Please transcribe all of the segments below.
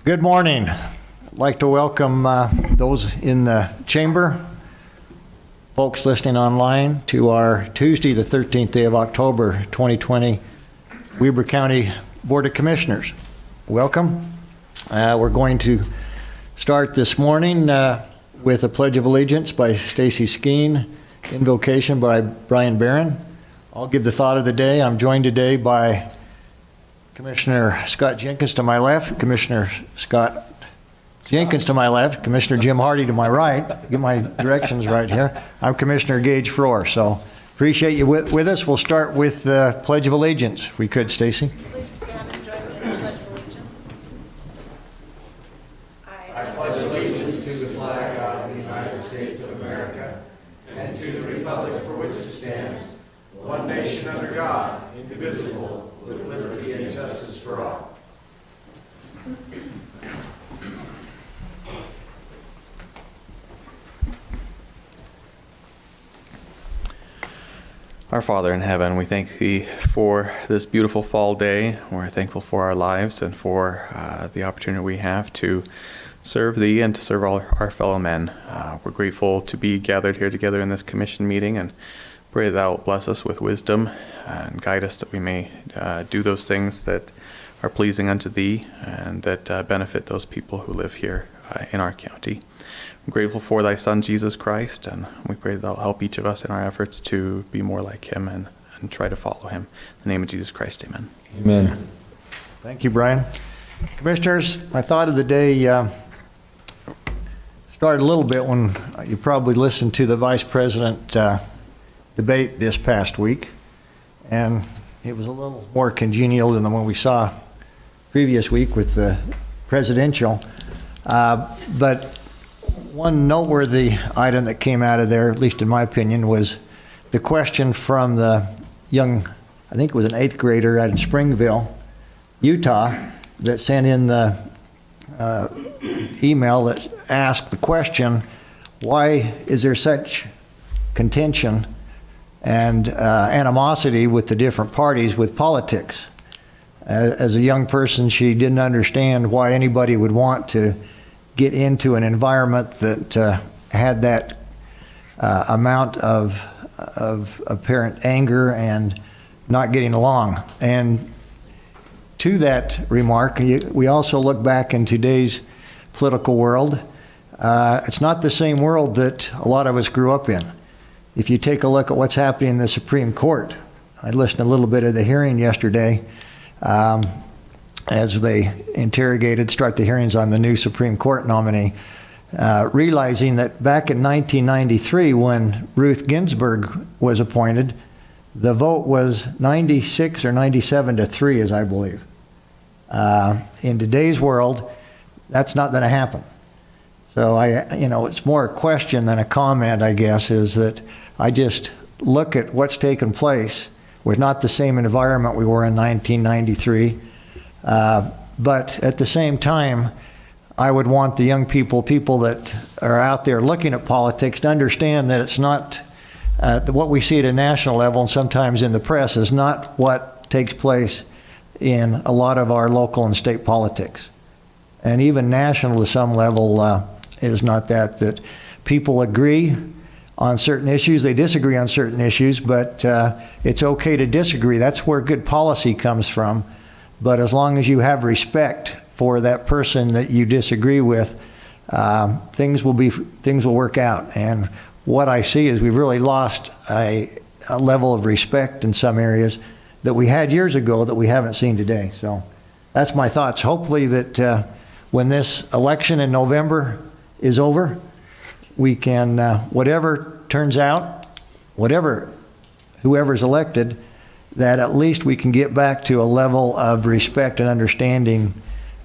Good morning. I'd like to welcome those in the chamber, folks listening online, to our Tuesday, the 13th day of October, 2020, Weber County Board of Commissioners. Welcome. We're going to start this morning with a Pledge of Allegiance by Stacy Skeen, invocation by Brian Barron. I'll give the thought of the day. I'm joined today by Commissioner Scott Jenkins to my left, Commissioner Scott Jenkins to my left, Commissioner Jim Hardy to my right. Get my directions right here. I'm Commissioner Gage Frohr, so appreciate you with us. We'll start with the Pledge of Allegiance, if we could, Stacy. Please stand and join me in the Pledge of Allegiance. I pledge allegiance to the flag of the United States of America and to the republic for which it stands, one nation under God, indivisible, with liberty and justice for all. Our Father in heaven, we thank Thee for this beautiful fall day. We're thankful for our lives and for the opportunity we have to serve Thee and to serve all our fellow men. We're grateful to be gathered here together in this commission meeting, and pray that Thou wilt bless us with wisdom and guide us that we may do those things that are pleasing unto Thee and that benefit those people who live here in our county. I'm grateful for Thy Son, Jesus Christ, and we pray that Thou help each of us in our efforts to be more like Him and try to follow Him. In the name of Jesus Christ, amen. Amen. Thank you, Brian. Commissioners, my thought of the day started a little bit when you probably listened to the Vice President debate this past week, and it was a little more congenial than the one we saw previous week with the presidential. But one noteworthy item that came out of there, at least in my opinion, was the question from the young, I think it was an 8th grader out in Springville, Utah, that sent in the email that asked the question, why is there such contention and animosity with the different parties with politics? As a young person, she didn't understand why anybody would want to get into an environment that had that amount of apparent anger and not getting along. And to that remark, we also look back in today's political world. It's not the same world that a lot of us grew up in. If you take a look at what's happening in the Supreme Court, I listened to a little bit of the hearing yesterday as they start the hearings on the new Supreme Court nominee, realizing that back in 1993, when Ruth Ginsburg was appointed, the vote was 96 or 97 to 3, as I believe. In today's world, that's not going to happen. So it's more a question than a comment, I guess, is that I just look at what's taken place. We're not the same environment we were in 1993. But at the same time, I would want the young people that are out there looking at politics to understand that it's not what we see at a national level and sometimes in the press is not what takes place in a lot of our local and state politics. And even national to some level is not that people agree on certain issues, they disagree on certain issues, but it's okay to disagree. That's where good policy comes from. But as long as you have respect for that person that you disagree with, things will work out. And what I see is we've really lost a level of respect in some areas that we had years ago that we haven't seen today. So that's my thoughts. Hopefully that when this election in November is over, we can, whatever turns out, whoever's elected, that at least we can get back to a level of respect and understanding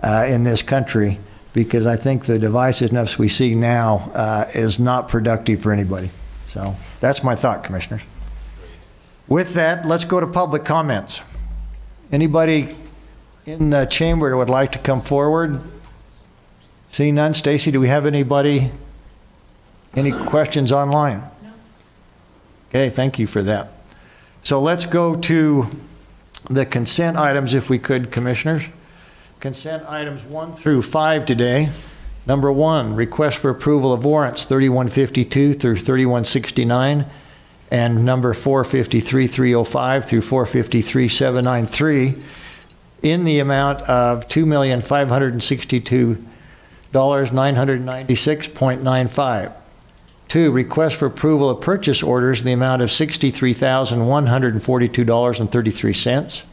in this country, because I think the divisiveness we see now is not productive for anybody. So that's my thought, Commissioners. With that, let's go to public comments. Anybody in the chamber that would like to come forward? See none. Stacy, do we have anybody? Any questions online? No. Okay, thank you for that. So let's go to the consent items if we could, Commissioners. consent items 1 through 5 today. Number 1, request for approval of warrants 3152 through 3169, and number 453-305 through 453-793 in the amount of $2,562,996.95. 2, request for approval of purchase orders in the amount of $63,142.33.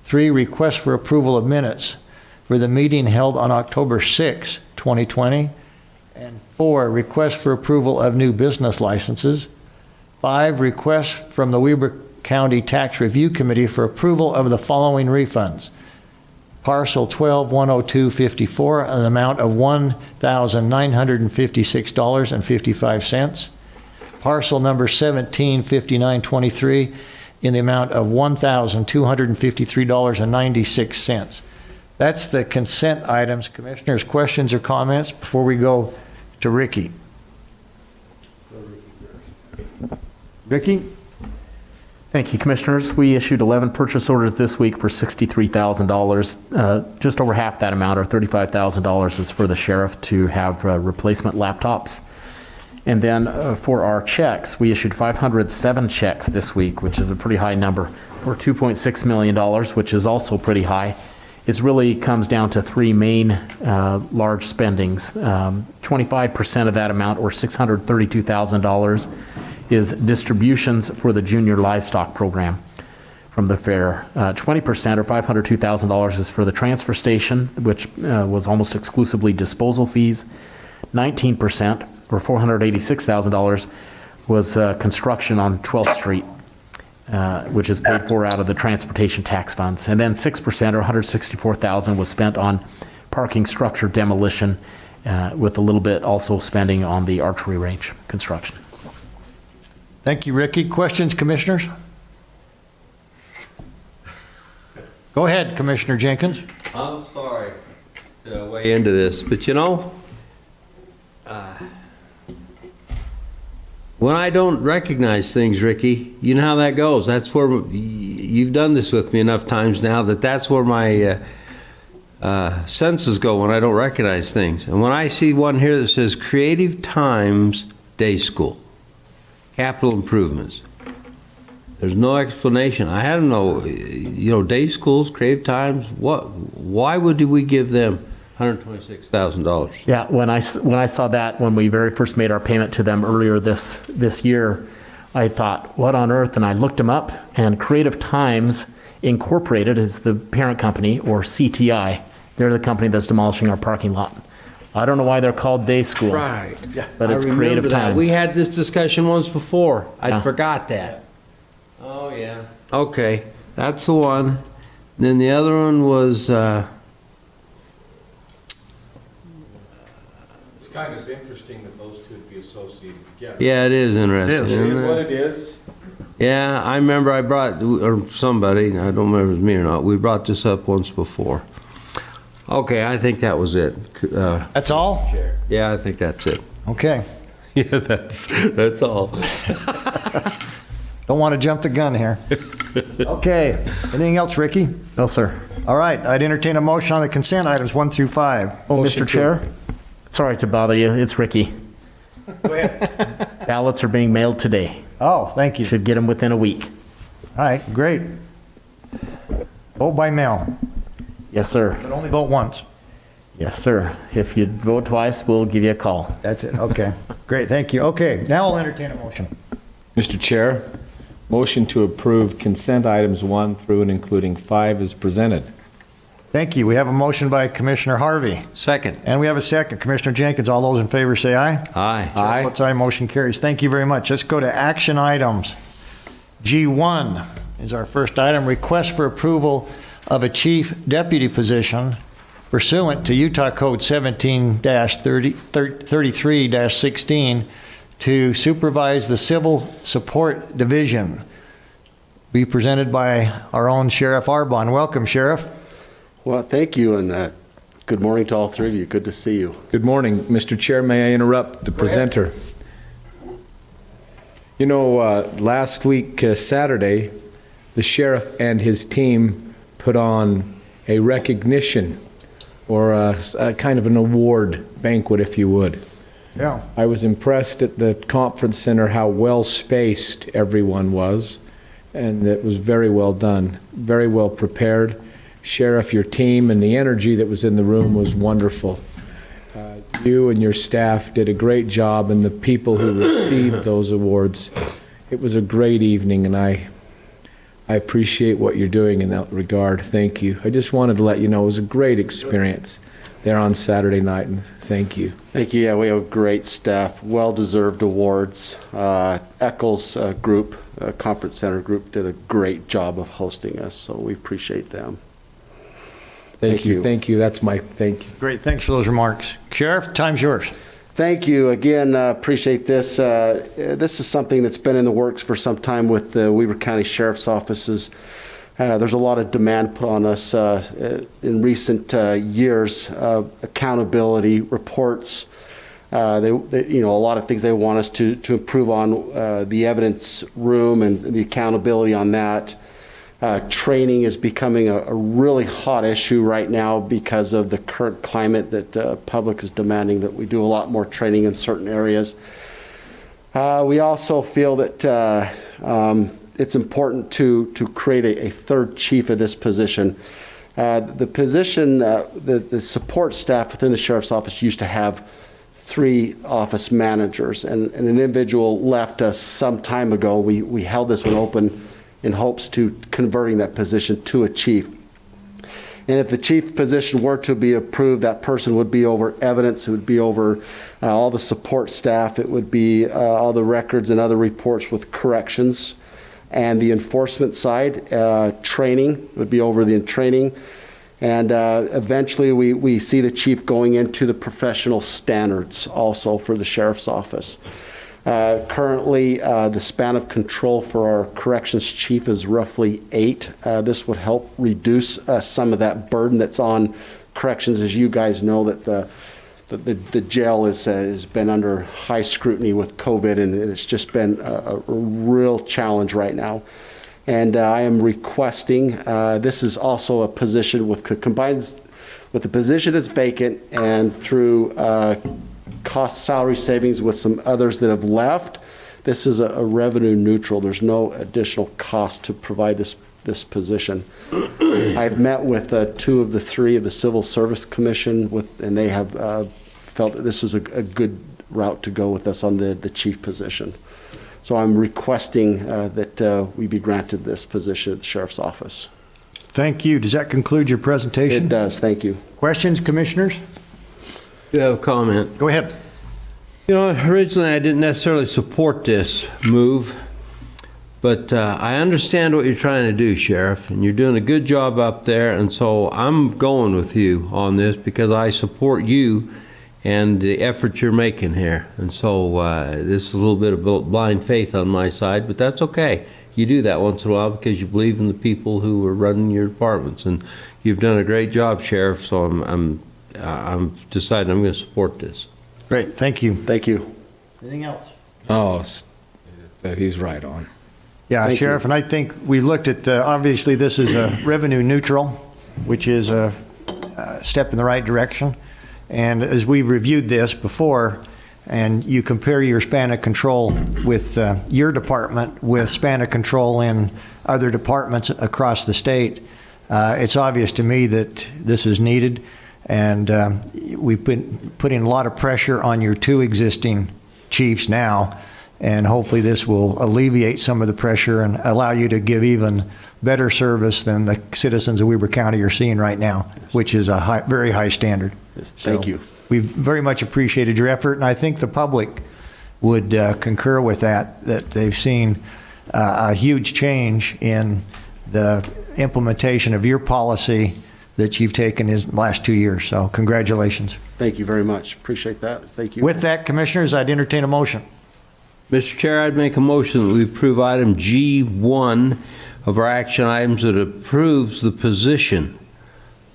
3, request for approval of minutes for the meeting held on October 6, 2020. And 4, request for approval of new business licenses. 5, request from the Weber County Tax Review Committee for approval of the following refunds. Parcel 12-102-54, an amount of $1,956.55. Parcel number 17-5923 in the amount of $1,253.96. That's the consent items. Commissioners, questions or comments before we go to Ricky? Ricky? Thank you, Commissioners. We issued 11 purchase orders this week for $63,000. Just over half that amount, or $35,000, is for the sheriff to have replacement laptops. And then for our checks, we issued 507 checks this week, which is a pretty high number, for $2.6 million, which is also pretty high. It really comes down to 3 main large spendings. 25% of that amount, or $632,000, is distributions for the junior livestock program from the fair. 20%, or $502,000, is for the transfer station, which was almost exclusively disposal fees. 19%, or $486,000, was construction on 12th Street, which is paid for out of the transportation tax funds. And then 6%, or $164,000, was spent on parking structure demolition, with a little bit also spending on the archery range construction. Thank you, Ricky. Questions, commissioners? Go ahead, Commissioner Jenkins. I'm sorry to weigh into this, but you know, when I don't recognize things, Ricky, you know how that goes. That's where you've done this with me enough times now that's where my senses go when I don't recognize things. And when I see one here that says Creative Times Day School, capital improvements, there's no explanation. I had to know, day schools, Creative Times, why would we give them $126,000? Yeah, when I saw that, when we very first made our payment to them earlier this year, I thought, what on earth? And I looked them up, and Creative Times Incorporated is the parent company, or CTI. They're the company that's demolishing our parking lot. I don't know why they're called Day School. Right. But it's I remember Creative that. Times. We had this discussion once before. Yeah. I forgot that. Oh, yeah. Okay, that's the one. Then the other one was, It's kind of interesting that those two would be associated together. yeah, it is interesting. It is. It isn't is it? what it is. Yeah, I remember I brought, or somebody, I don't remember if it was me or not, we brought this up once before. Okay, I think that was it. That's all? Yeah, I think that's it. Okay. Yeah, that's all. Don't want to jump the gun here. Okay. Anything else, Ricky? No, sir. All right. I'd entertain a motion on the consent items 1 through 5. Oh, Motion Mr. Chair? Sorry to bother you. It's Ricky. Go ahead. Ballots are being mailed today. Oh, thank you. Should get them within a week. All right, great. Vote by mail, Yes, sir. but only vote once. Yes, sir. If you vote twice, we'll give you a call. That's it. Okay. Great. Thank you. Okay. Now I'll entertain a motion. Mr. Chair, motion to approve consent items 1 through and including 5 is presented. Thank you. We have a motion by Commissioner Harvey, Second. and we have a second. Commissioner Jenkins, all those in favor say aye. Aye. Aye. Votes aye, motion carries. Thank you very much. Let's go to action items. G1 is our first item, request for approval of a chief deputy position pursuant to Utah Code 17-33-16 to supervise the Civil Support Division. Be presented by our own Sheriff Arbon. Welcome, Sheriff. Well, thank you, and good morning to all three of you. Good to see you. Good morning. Mr. Chair, may I interrupt the presenter? You know, last week, Saturday, the sheriff and his team put on a recognition or a kind of an award banquet, if you would. Yeah. I was impressed at the conference center how well spaced everyone was, and it was very well done, very well prepared. Sheriff, your team, and the energy that was in the room was wonderful. You and your staff did a great job, and the people who received those awards, it was a great evening, and I appreciate what you're doing in that regard. Thank you. I just wanted to let you know it was a great experience there on Saturday night, and thank you. Thank you. Yeah, we have great staff, well-deserved awards. Eccles Group, Conference Center Group, did a great job of hosting us, so we appreciate them. Thank you. you. Thank you. That's my thank you. Great, thanks for those remarks. Sheriff, time's yours. Thank you. Again, appreciate this. This is something that's been in the works for some time with the Weber County Sheriff's offices. There's a lot of demand put on us in recent years, accountability reports. They, a lot of things they want us to improve on the evidence room and the accountability on that. Training is becoming a really hot issue right now because of the current climate that public is demanding that we do a lot more training in certain areas. We also feel that it's important to create a third chief of this position. The position, the support staff within the Sheriff's Office used to have 3 office managers, and an individual left us some time ago. We held this one open in hopes to converting that position to a chief. And if the chief position were to be approved, that person would be over evidence, it would be over all the support staff, it would be all the records and other reports with corrections, and the enforcement side, training, would be over the training. And eventually we see the chief going into the professional standards also for the Sheriff's Office. Currently, the span of control for our corrections chief is roughly 8. This would help reduce some of that burden that's on corrections. As you guys know, that the jail has been under high scrutiny with COVID, and it's just been a real challenge right now. And I am requesting, this is also a position combines with the position that's vacant, and through cost salary savings with some others that have left. This is a revenue neutral. There's no additional cost to provide this position. I've met with 2 of the 3 of the Civil Service Commission, and they have felt that this is a good route to go with us on the chief position. So I'm requesting that we be granted this position at the Sheriff's Office. Thank you. Does that conclude your presentation? It does. Thank you. Questions, commissioners? You have a comment? Go ahead. Originally I didn't necessarily support this move, but I understand what you're trying to do, Sheriff, and you're doing a good job up there, and so I'm going with you on this because I support you and the effort you're making here. And so this is a little bit of blind faith on my side, but that's okay. You do that once in a while because you believe in the people who are running your departments, and you've done a great job, Sheriff, so I'm deciding I'm going to support this. Great, thank you. Thank you. Anything else? Oh, that he's right on. Yeah, Thank Sheriff, you. and I think we looked at, obviously this is a revenue neutral, which is a step in the right direction. And as we've reviewed this before, and you compare your span of control with your department with span of control in other departments across the state, it's obvious to me that this is needed. And we've been putting a lot of pressure on your 2 existing chiefs now, and hopefully this will alleviate some of the pressure and allow you to give even better service than the citizens of Weber County are seeing right now, which is a very high standard. Yes, thank you. We've very much appreciated your effort, and I think the public would concur with that they've seen a huge change in the implementation of your policy that you've taken in the last 2 years. So congratulations. Thank you very much. Appreciate that. Thank you. With that, Commissioners, I'd entertain a motion. Mr. Chair, I'd make a motion that we approve item G1 of our action items that approves the position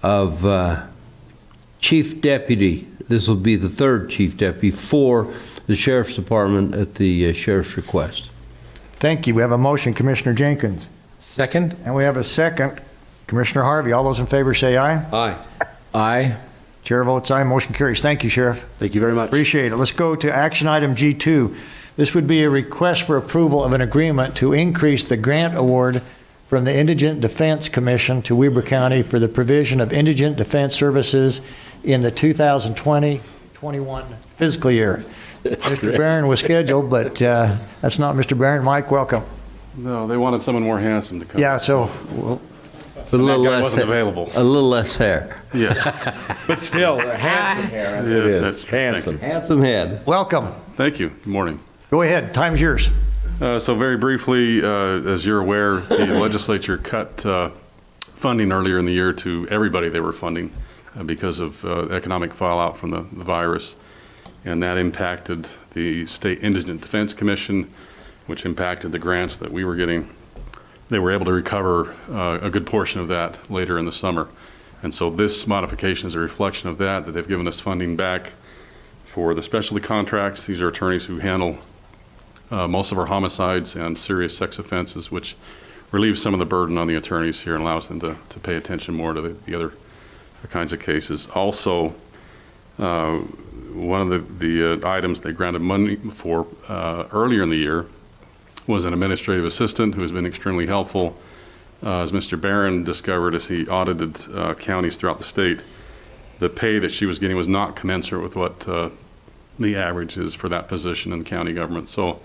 of Chief Deputy. This will be the 3rd Chief Deputy for the Sheriff's Department at the Sheriff's request. Thank you. We have a motion, Commissioner Jenkins. Second? And we have a second, Commissioner Harvey. All those in favor say aye. Aye. Aye. Chair votes aye, motion carries. Thank you, Sheriff. Thank you very much. Appreciate it. Let's go to action item G2. This would be a request for approval of an agreement to increase the grant award from the Indigent Defense Commission to Weber County for the provision of indigent defense services in the 2020-21 fiscal year. Mr. Barron was scheduled, but that's not Mr. Barron. Mike, welcome. No, they wanted someone more handsome to come. Yeah, so we'll A little guy less wasn't hair- available. A little less hair. Yes. But still, handsome hair, as it Yes, is. that's true. Handsome. Handsome head. welcome. Thank you. Good morning. Go ahead. Time's yours. So very briefly, as you're aware, the legislature cut funding earlier in the year to everybody they were funding because of economic fallout from the virus. And that impacted the State Indigent Defense Commission, which impacted the grants that we were getting. They were able to recover a good portion of that later in the summer. And so this modification is a reflection of that they've given us funding back for the specialty contracts. These are attorneys who handle most of our homicides and serious sex offenses, which relieves some of the burden on the attorneys here and allows them to pay attention more to the other kinds of cases. Also, one of the items they granted money for earlier in the year was an administrative assistant who has been extremely helpful. As Mr. Barron discovered as he audited counties throughout the state, the pay that she was getting was not commensurate with what the average is for that position in the county government. So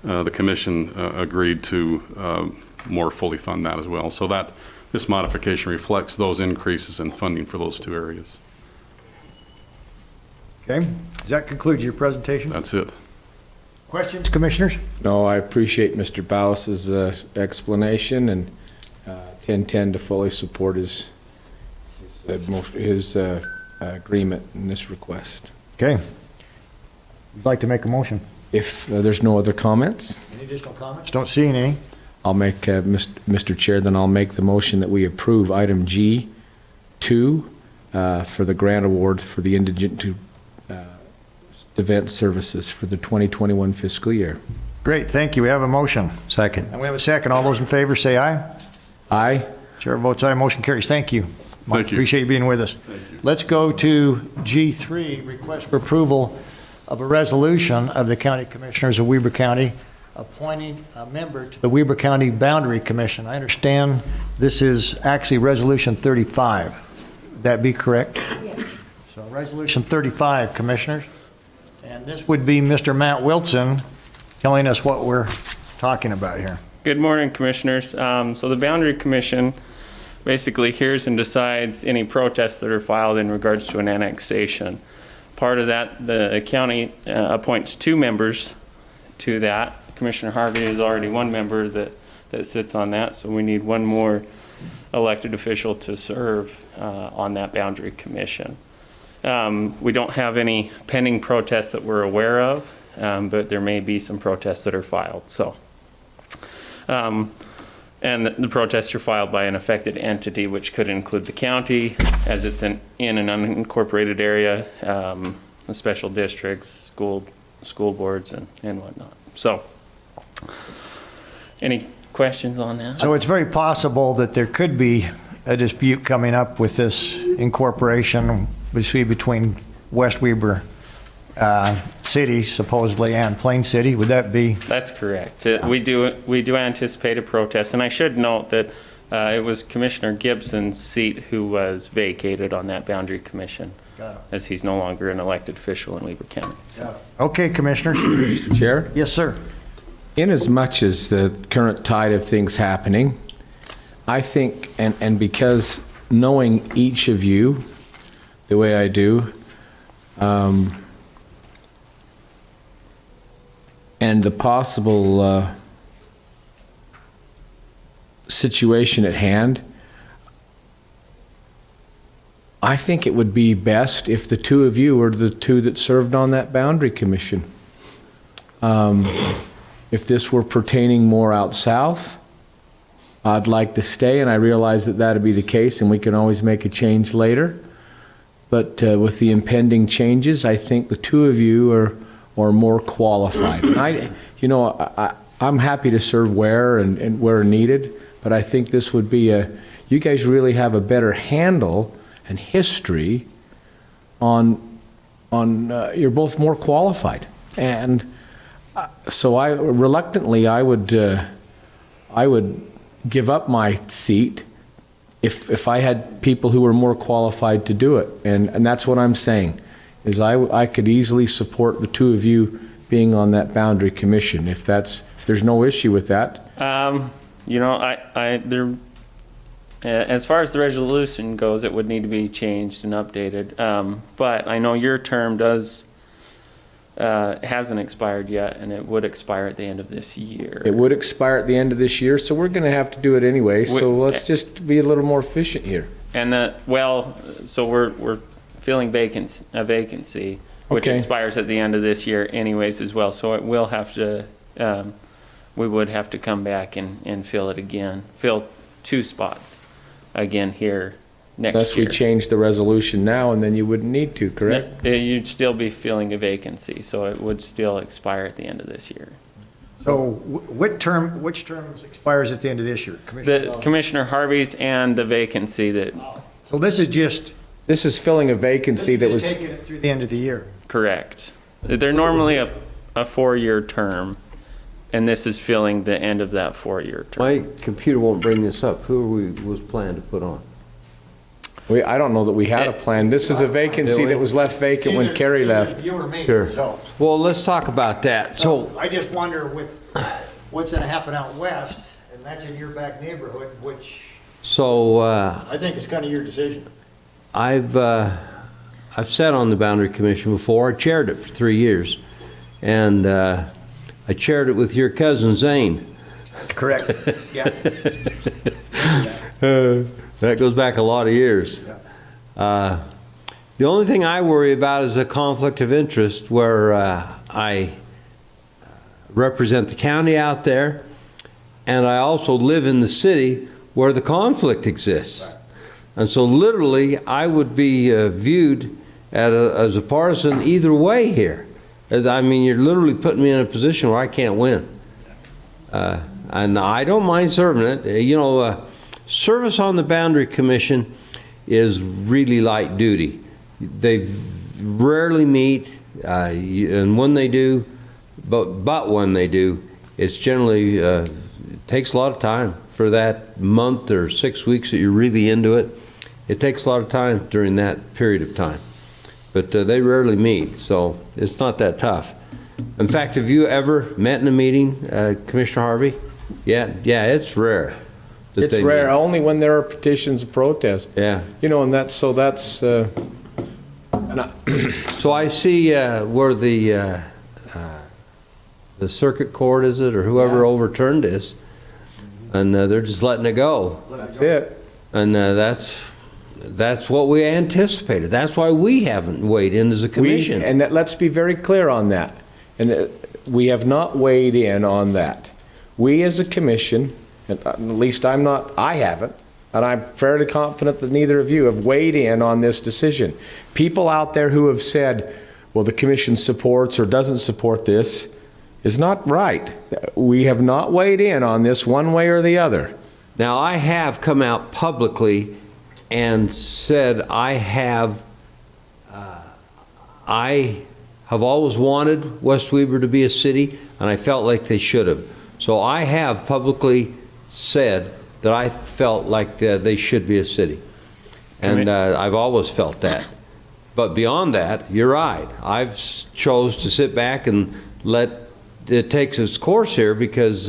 the commission agreed to more fully fund that as well. So that this modification reflects those increases in funding for those two areas. Okay. Does that conclude your presentation? That's it. Questions, commissioners? No, I appreciate Mr. Ballas's explanation and tend to fully support his agreement in this request. Okay. Would like to make a motion? If there's no other comments, Any additional comments? Don't see any. I'll make, Mr. Chair, then I'll make the motion that we approve item G2 for the grant award for the indigent to defense services for the 2021 fiscal year. Great, thank you. We have a motion. Second. And we have a second. All those in favor say aye. Aye. Chair votes aye, motion carries. Thank you. Mike, Thank you. appreciate you being with us. Let's go to G3, request for approval of a resolution of the County Commissioners of Weber County appointing a member to the Weber County Boundary Commission. I understand this is actually Resolution 35. Would that be correct? Yes. So Resolution 35, Commissioners. And this would be Mr. Matt Wilson telling us what we're talking about here. Good morning, Commissioners. So the Boundary Commission basically hears and decides any protests that are filed in regards to an annexation. Part of that, the county appoints 2 members to that. Commissioner Harvey is already one member that sits on that, so we need one more elected official to serve on that Boundary Commission. We don't have any pending protests that we're aware of, but there may be some protests that are filed. So, and the protests are filed by an affected entity, which could include the county, as it's in an unincorporated area, the special districts, school boards, and whatnot. So, any questions on that? So it's very possible that there could be a dispute coming up with this incorporation between West Weber City, supposedly, and Plain City. Would that be? That's correct. We do anticipate a protest, and I should note that it was Commissioner Gibson's seat who was vacated on that Boundary Commission, as he's no longer an elected official in Weber County. So. Okay, Commissioners. Mr. Chair? Yes, sir. Inasmuch as the current tide of things happening, I think, and because knowing each of you the way I do, and the possible situation at hand, I think it would be best if the 2 of you were the 2 that served on that Boundary Commission. If this were pertaining more out south, I'd like to stay, and I realize that that'd be the case, and we can always make a change later. But with the impending changes, I think the 2 of you are more qualified. And I'm happy to serve where and where needed, but I think this would be you guys really have a better handle and history you're both more qualified. And so I would give up my seat if I had people who were more qualified to do it. And that's what I'm saying, is I could easily support the two of you being on that boundary commission, if there's no issue with that. You know, as far as the resolution goes, it would need to be changed and updated. But I know your term hasn't expired yet, and it would expire at the end of this year. It would expire at the end of this year, so we're going to have to do it anyway. So let's just be a little more efficient here. And so we're filling a vacancy, which Okay. expires at the end of this year anyways as well. So it will have to, we would have to come back and fill it again, fill 2 spots again here next Unless we year. change the resolution now, and then you wouldn't need to, correct? You'd still be filling a vacancy, so it would still expire at the end of this year. So which terms expires at the end of this year? The Commissioner Harvey's and the vacancy that, So this is just, This is filling a vacancy that was, taking it through the end of the year. correct. They're normally a 4-year term, and this is filling the end of that 4-year term. My computer won't bring this up. Who was planned to put on? I don't know that we had a plan. This is a vacancy that was left vacant when Kerry left. You or me, Sure. so. Well, let's talk about that. So, I just wonder with what's gonna happen out west, and that's in your back neighborhood, which I think is kind of your decision. I've sat on the Boundary Commission before. I chaired it for 3 years. And I chaired it with your cousin Zane. Correct, yeah. That goes back a lot of years. The only thing I worry about is a conflict of interest where I represent the county out there, and I also live in the city where the conflict exists. And so literally, I would be viewed as a partisan either way here. I mean, you're literally putting me in a position where I can't win. And I don't mind serving it. You know, service on the Boundary Commission is really light duty. They rarely meet, and when they do, but when they do, it's generally, it takes a lot of time for that month or 6 weeks that you're really into it. It takes a lot of time during that period of time. But they rarely meet, so it's not that tough. In fact, have you ever met in a meeting, Commissioner Harvey? Yeah, it's rare. It's rare, only when there are petitions of protest. Yeah. You know, and that's. So I see where the circuit court, is it, or whoever overturned this, and they're just letting it go. That's it. And that's what we anticipated. That's why we haven't weighed in as a commission. Let's be very clear on that. And we have not weighed in on that. We as a commission, at least I haven't, and I'm fairly confident that neither of you have weighed in on this decision. People out there who have said, well, the commission supports or doesn't support this, is not right. We have not weighed in on this one way or the other. Now, I have come out publicly and said I have always wanted West Weber to be a city, and I felt like they should have. So I have publicly said that I felt like they should be a city. And I've always felt that. But beyond that, you're right. I've chose to sit back and let it take its course here because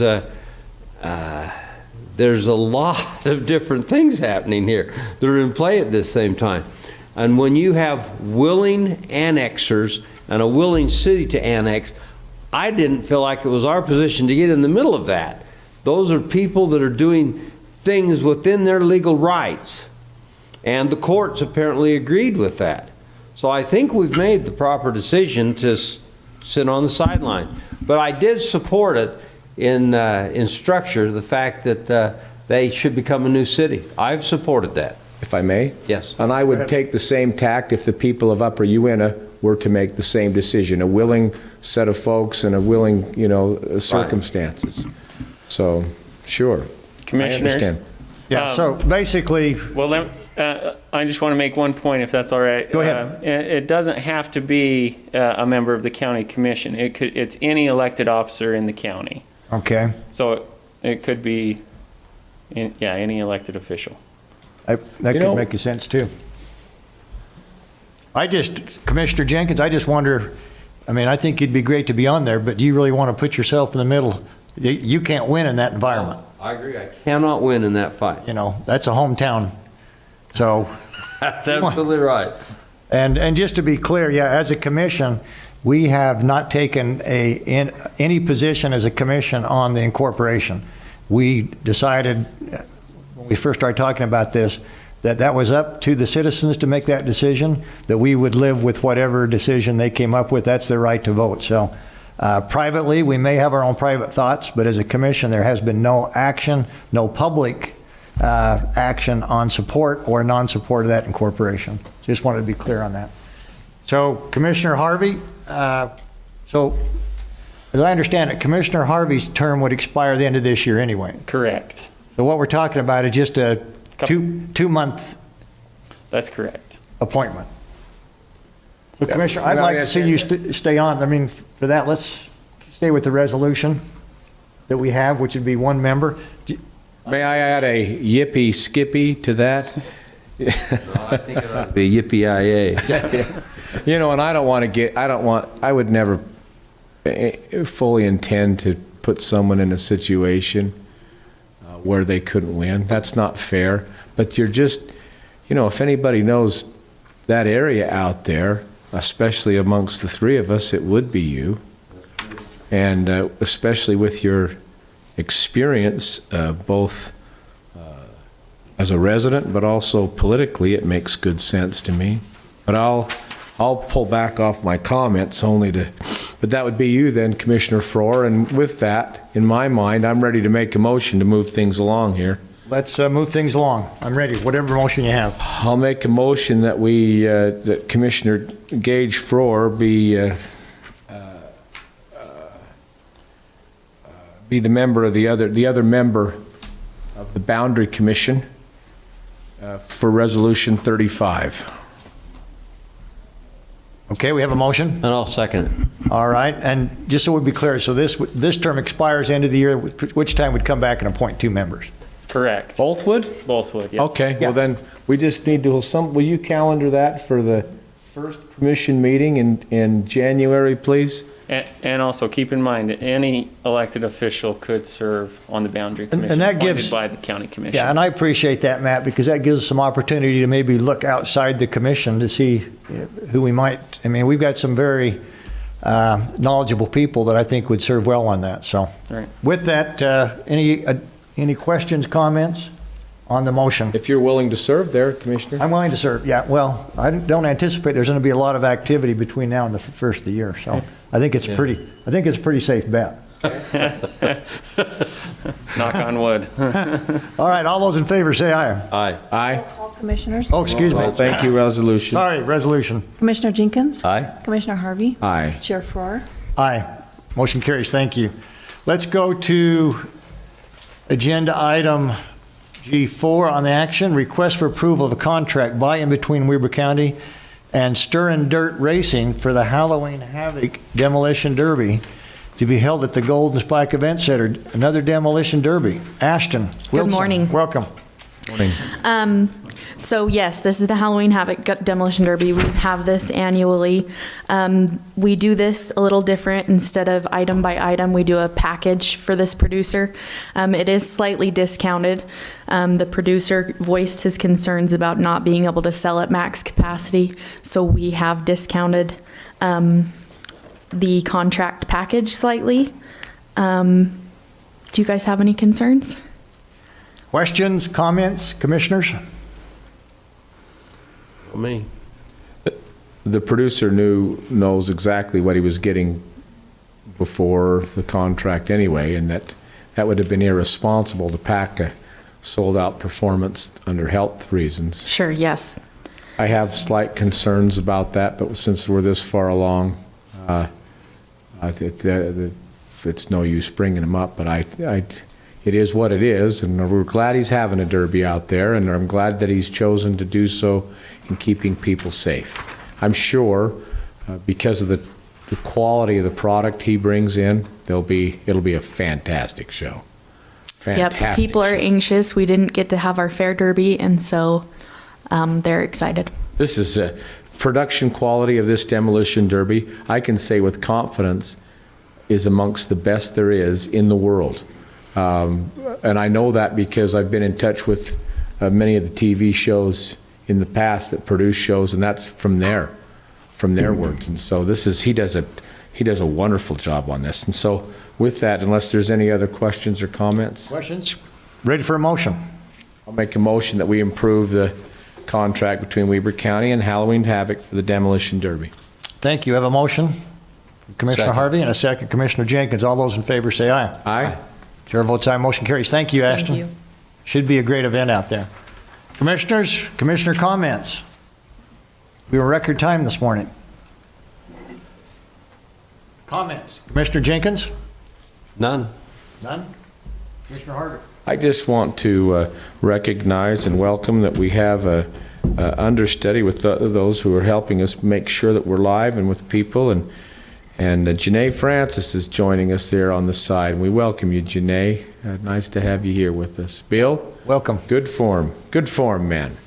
there's a lot of different things happening here that are in play at this same time. And when you have willing annexers and a willing city to annex, I didn't feel like it was our position to get in the middle of that. Those are people that are doing things within their legal rights. And the courts apparently agreed with that. So I think we've made the proper decision to sit on the sideline. But I did support it in structure, the fact that they should become a new city. I've supported that. If I may? Yes. And I would take the same tact if the people of Upper Uinta were to make the same decision, a willing set of folks and a willing, circumstances. So, sure. Commissioners? I understand. Yeah, so basically, Well, I just want to make one point, if that's all right. Go ahead. It doesn't have to be a member of the county commission. It's any elected officer in the county. Okay. So it could be, any elected official. That could make a sense too. Commissioner Jenkins, I just wonder, I mean, I think it'd be great to be on there, but do you really want to put yourself in the middle? You can't win in that environment. I agree. I cannot win in that fight. You know, that's a hometown. So, That's absolutely right. and just to be clear, yeah, as a commission, we have not taken any position as a commission on the incorporation. We decided, when we first started talking about this, that was up to the citizens to make that decision, that we would live with whatever decision they came up with. That's their right to vote. So privately, we may have our own private thoughts, but as a commission, there has been no action, no public action on support or non-support of that incorporation. Just wanted to be clear on that. So Commissioner Harvey, so as I understand it, Commissioner Harvey's term would expire the end of this year anyway. Correct. So what we're talking about is just a two-month That's correct. appointment. So Commissioner, I'd like to see you stay on. I mean, for that, let's stay with the resolution that we have, which would be one member. May I add a yippee skippy to that? No, I think it ought to be yippee-yi-yay. You know, and I would never fully intend to put someone in a situation where they couldn't win. That's not fair. But you're just, if anybody knows that area out there, especially amongst the three of us, it would be you. And especially with your experience, both as a resident, but also politically, it makes good sense to me. But I'll pull back off my comments but that would be you then, Commissioner Frohr. And with that, in my mind, I'm ready to make a motion to move things along here. Let's move things along. I'm ready, whatever motion you have. I'll make a motion that that Commissioner Gage Frohr be the member of the other member of the Boundary Commission for Resolution 35. Okay, we have a motion. And I'll second it. All right, and just so we'd be clear, so this term expires end of the year, which time we'd come back and appoint two members? Correct. Both would? Both would, yeah. Okay, Yeah. well then, we just need to, will you calendar that for the first commission meeting in January, please? And also keep in mind, that any elected official could serve on the Boundary Commission that gives- appointed by the county commission. Yeah, and I appreciate that, Matt, because that gives us some opportunity to maybe look outside the commission to see who we might, I mean, we've got some very knowledgeable people that I think would serve well on that, so. Right. With that, any questions, comments on the motion? If you're willing to serve there, Commissioner. I'm willing to serve, yeah. Well, I don't anticipate there's going to be a lot of activity between now and the first of the year, so I think it's a pretty safe bet. Knock on wood. All right, all those in favor say aye. Aye. Aye. All commissioners. Oh, excuse me. Thank you, resolution. Sorry, resolution. Commissioner Jenkins. Aye. Commissioner Harvey. Aye. Chair Farrar. Aye. Motion carries. Thank you. Let's go to agenda item G4 on the action. Request for approval of a contract by and between Weber County and Stir and Dirt Racing for the Halloween Havoc Demolition Derby to be held at the Golden Spike Event Center. Another demolition derby. Ashton Wilson. Good morning. Welcome. So yes, this is the Halloween Havoc Demolition Derby. We have this annually. We do this a little different. Instead of item by item, we do a package for this producer. It is slightly discounted. The producer voiced his concerns about not being able to sell at max capacity, so we have discounted the contract package slightly. Do you guys have any concerns? Questions, comments, commissioners? Me. The producer knows exactly what he was getting before the contract anyway, and that would have been irresponsible to pack a sold-out performance under health reasons. Sure, yes. I have slight concerns about that, but since we're this far along, it's no use bringing them up. But it is what it is, and we're glad he's having a derby out there, and I'm glad that he's chosen to do so in keeping people safe. I'm sure because of the quality of the product he brings in, it'll be a fantastic show. Fantastic. Yep, people are show. anxious. We didn't get to have our fair derby, and so they're excited. This is a production quality of this demolition derby, I can say with confidence, is amongst the best there is in the world. And I know that because I've been in touch with many of the TV shows in the past that produce shows, and that's from their words. And so he does a wonderful job on this. And so with that, unless there's any other questions or comments, Questions? Ready for a motion? I'll make a motion that we improve the contract between Weber County and Halloween Havoc for the demolition derby. Thank you. I have a motion from Commissioner Second. Harvey and a second, Commissioner Jenkins. All those in favor say aye. Aye. Chair votes aye. Motion carries. Thank you, Ashton. Thank you. Should be a great event out there. Commissioners, commissioner comments. We were record time this morning. Comments. Commissioner Jenkins? None. None? Commissioner Harvey? I just want to recognize and welcome that we have a understudy with those who are helping us make sure that we're live and with people. And Janae Francis is joining us there on the side. We welcome you, Janae. Nice to have you here with us. Bill? Welcome. Good form. Good form, man.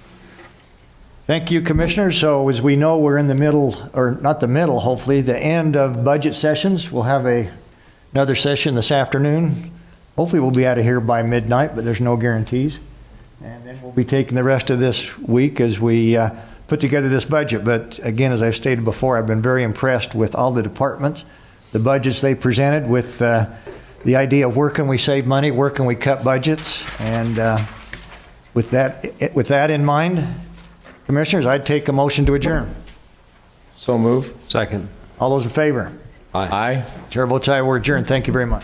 Thank you, Commissioners. So as we know, we're in the middle, or not the middle, hopefully, the end of budget sessions. We'll have another session this afternoon. Hopefully we'll be out of here by midnight, but there's no guarantees. And then we'll be taking the rest of this week as we put together this budget. But again, as I've stated before, I've been very impressed with all the departments, the budgets they presented with the idea of where can we save money, where can we cut budgets. And with that in mind, Commissioners, I'd take a motion to adjourn. So move. Second. All those in favor? Aye. Aye. Chair votes aye. We're adjourned. Thank you very much.